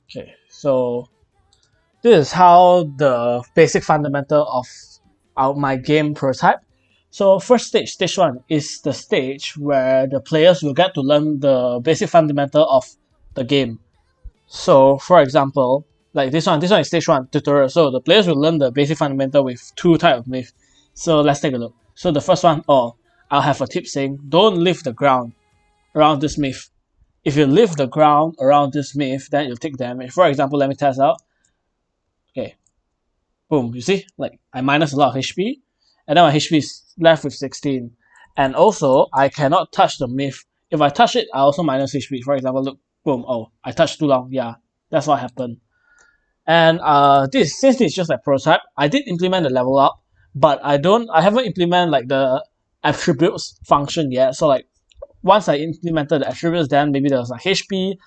Okay, so this is how the basic fundamental of my game prototype. So first stage, stage 1, is the stage where the players will get to learn the basic fundamental of the game. So for example, like this one is stage 1 tutorial. So the players will learn the basic fundamental with two types of myth. So let's take a look. So the first one, I'll have a tip saying don't leave the ground around this myth. If you leave the ground around this myth, then you'll take damage. For example, let me test out. Okay, boom, you see, like I minus a lot of HP, and then my HP is left with 16. And also, I cannot touch the myth. If I touch it, I also minus HP. For example, look, boom, oh, I touched too long. Yeah, that's what happened. And since this is just a prototype, I did implement the level up, but I haven't implemented like the attributes function yet. So like once I implemented the attributes, then maybe there was like HP,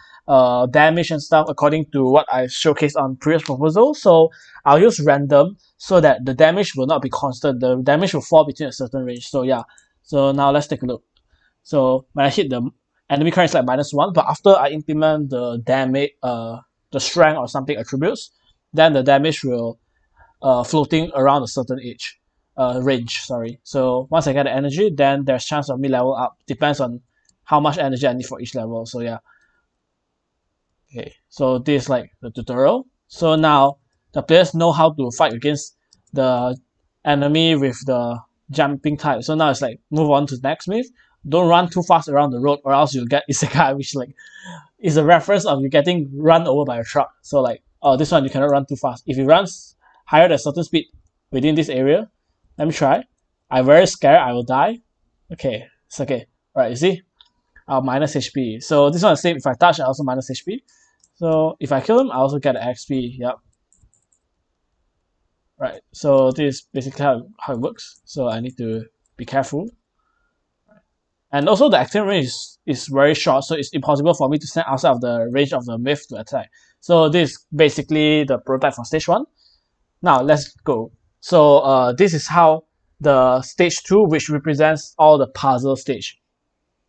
damage and stuff according to what I showcased on previous proposal. So I'll use random so that the damage will not be constant. The damage will fall between a certain range. So yeah. So now let's take a look. So when I hit the enemy current is like -1, but after I implement the damage, the strength or something attributes, then the damage will floating around a certain range. Sorry. So once I get the energy, then there's chance of me level up. Depends on how much energy I need for each level. So yeah. Okay. So this is like the tutorial. So now the players know how to fight against the enemy with the jumping type. So now it's like move on to the next myth. Don't run too fast around the road or else you'll get isekai, which like is a reference of you getting run over by a truck. So like, oh, this one you cannot run too fast. If you run higher than a certain speed within this area, let me try. I'm very scared I will die. Okay, it's okay. Alright, you see? I'll minus HP. So this one is same. If I touch, I also minus HP. So if I kill him, I also get an XP. Yep. Right. So this is basically how it works. So I need to be careful. And also the active range is very short, so it's impossible for me to stand outside of the range of the myth to attack. So this is basically the prototype for stage 1. Now let's go. So this is how the stage 2, which represents all the puzzle stage.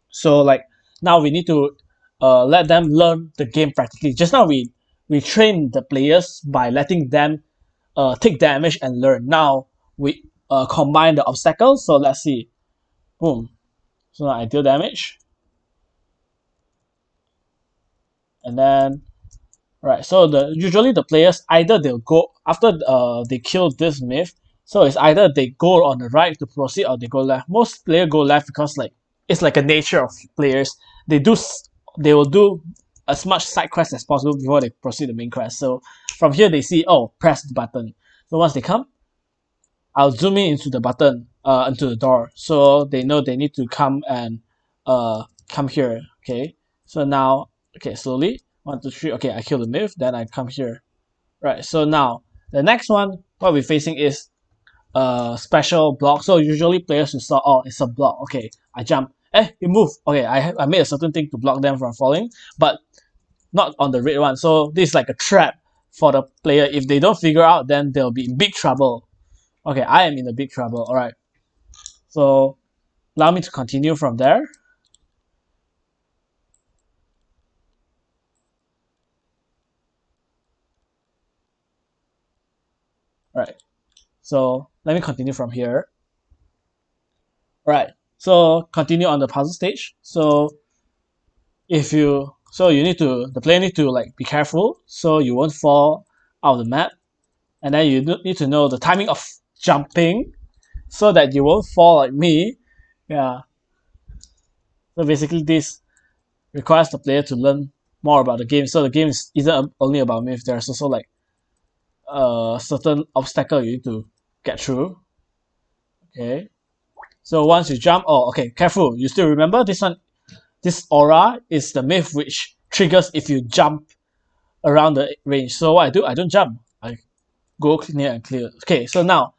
So like now we need to let them learn the game practically. Just now we train the players by letting them take damage and learn. Now we combine the obstacles. So let's see. Boom. So now I deal damage. And then right, so usually the players either they'll go after they kill this myth. So it's either they go on the right to proceed or they go left. Most players go left because like it's like a nature of players. They will do as much side quest as possible before they proceed the main quest. So from here they see, oh, press the button. So once they come, I'll zoom in into the button, into the door, so they know they need to come and come here. Okay, so now, okay, slowly, 1, 2, 3. Okay, I kill the myth, then I come here. Right. So now the next one, what we're facing is special block. So usually players will saw, oh, it's a block. Okay, I jump. You move. Okay, I made a certain thing to block them from falling, but not on the red one. So this is like a trap for the player. If they don't figure out, then they'll be in big trouble. Okay, I am in a big trouble. All right. So allow me to continue from there. All right. So let me continue from here. All right. So continue on the puzzle stage. So the player need to like be careful so you won't fall out of the map, and then you need to know the timing of jumping so that you won't fall like me. Yeah. So basically, this requires the player to learn more about the game. So the game is isn't only about myth. There's also like a certain obstacle you need to get through. Okay. So once you jump, oh, okay, careful. You still remember this one? This aura is the myth which triggers if you jump around the range. So what I do, I don't jump. I go near and clear. Okay, so now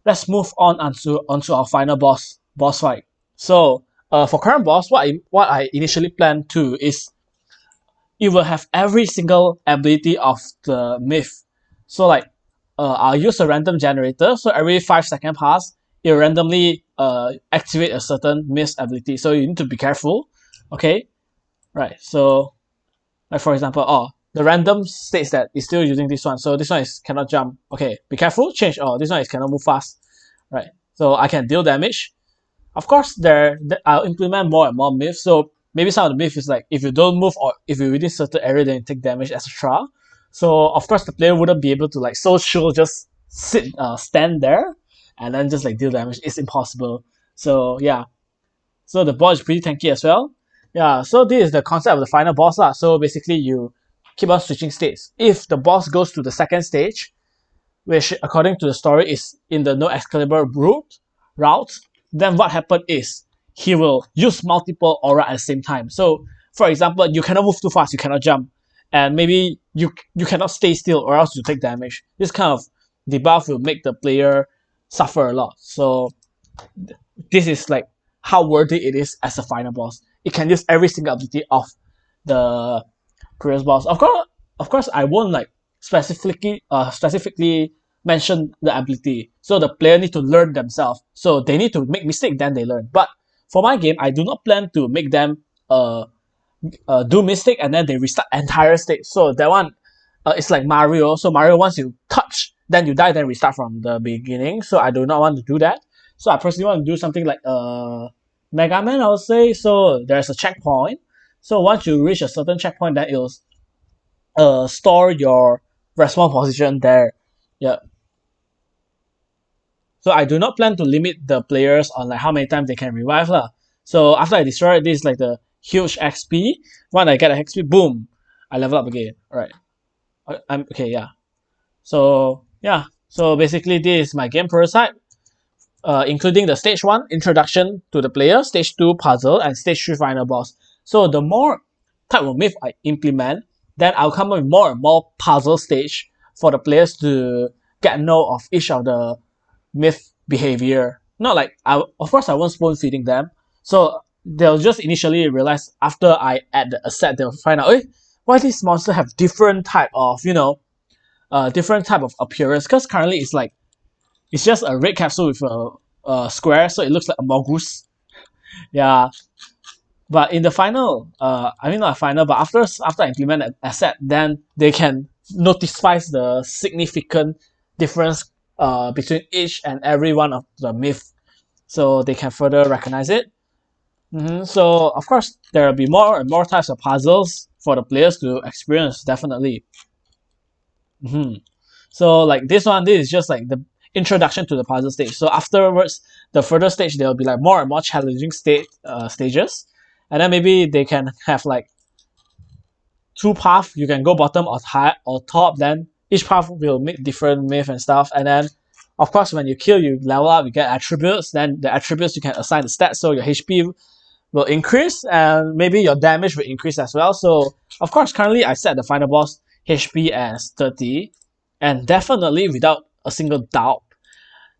let's move on onto our final boss fight. So for current boss, what I initially planned to is it will have every single ability of the myth. So like I'll use a random generator. So every 5 second pass, it will randomly activate a certain myth ability. So you need to be careful. Okay, right. So like for example, oh, the random states that is still using this one. So this one is cannot jump. Okay, be careful, change. Oh, this one is cannot move fast. Right. So I can deal damage. Of course, I'll implement more and more myths. So maybe some of the myths is like if you don't move or if you're within certain area, then you take damage, etc. So of course the player wouldn't be able to like so sure just stand there and then just like deal damage. It's impossible. So yeah. So the boss is pretty tanky as well. Yeah, so this is the concept of the final boss lah. So basically you keep on switching states. If the boss goes to the second stage, which according to the story is in the no Excalibur route, then what happened is he will use multiple aura at the same time. So for example, you cannot move too fast, you cannot jump, and maybe you cannot stay still or else you take damage. This kind of debuff will make the player suffer a lot. So this is like how worthy it is as a final boss. It can use every single ability of the previous boss. Of course, I won't like specifically mention the ability. So the player need to learn themselves. So they need to make mistake, then they learn. But for my game, I do not plan to make them do mistake and then they restart entire state. So that one, it's like Mario. So Mario, once you touch, then you die, then restart from the beginning. So I do not want to do that. So I personally want to do something like Mega Man, I would say. So there's a checkpoint. So once you reach a certain checkpoint, then it'll store your respawn position there. Yeah. So I do not plan to limit the players on like how many times they can revive lah. So after I destroy it, this is like the huge XP. When I get a XP, boom, I level up again. Alright. I'm okay, yeah. So yeah. So basically this is my game prototype. Including the stage 1 introduction to the player, stage 2 puzzle, and stage 3 final boss. So the more type of myth I implement, then I'll come up with more and more puzzle stage for the players to get know of each of the myth behavior. Not like of course I won't spoon feeding them. So they'll just initially realize after I add the asset, they'll find out, why these monsters have different type of different type of appearance. Because currently it's just a red capsule with a square, so it looks like a mongoose. Yeah. But in the final, I mean not final, but after I implement an asset, then they can notify the significant difference between each and every one of the myth, so they can further recognize it. So of course there will be more and more types of puzzles for the players to experience, definitely. So like this is just like the introduction to the puzzle stage. So afterwards, the further stage there will be like more and more challenging stages, and then maybe they can have like two paths. You can go bottom or high or top. Then each path will make different myth and stuff. And then, of course, when you kill, you level up. You get attributes. Then the attributes you can assign the stats. So your HP will increase, and maybe your damage will increase as well. So of course, currently I set the final boss HP as 30, and definitely without a single doubt,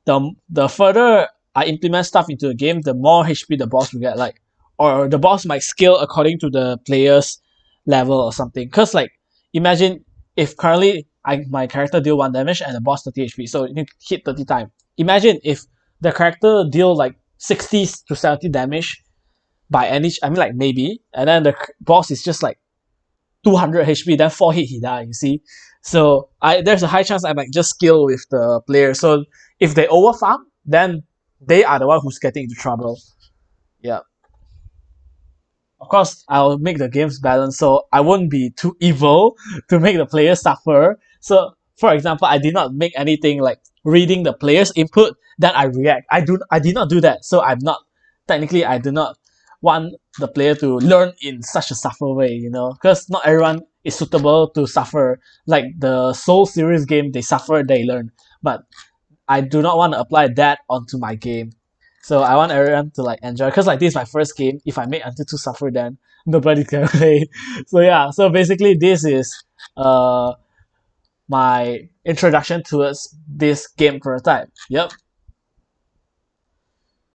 the further I implement stuff into the game, the more HP the boss will get. Like, or the boss might scale according to the player's level or something. Cause like imagine if currently my character deal 1 damage and the boss 30 HP, so you need to hit 30 times. Imagine if the character deal like 60 to 70 damage by any, I mean like maybe, and then the boss is just like 200 HP, then 4 hit he die, you see. So there's a high chance I might just skill with the player. So if they overfarm, then they are the one who's getting into trouble. Yeah. Of course, I'll make the games balance, so I won't be too evil to make the players suffer. So, for example, I did not make anything like reading the player's input, then I react. I did not do that. So I do not want the player to learn in such a suffer way, because not everyone is suitable to suffer. Like the Soul series game, they suffer, they learn. But I do not want to apply that onto my game. So I want everyone to like enjoy, because like this is my first game. If I make until too suffer, then nobody can play. So yeah, so basically this is my introduction towards this game prototype. Yep.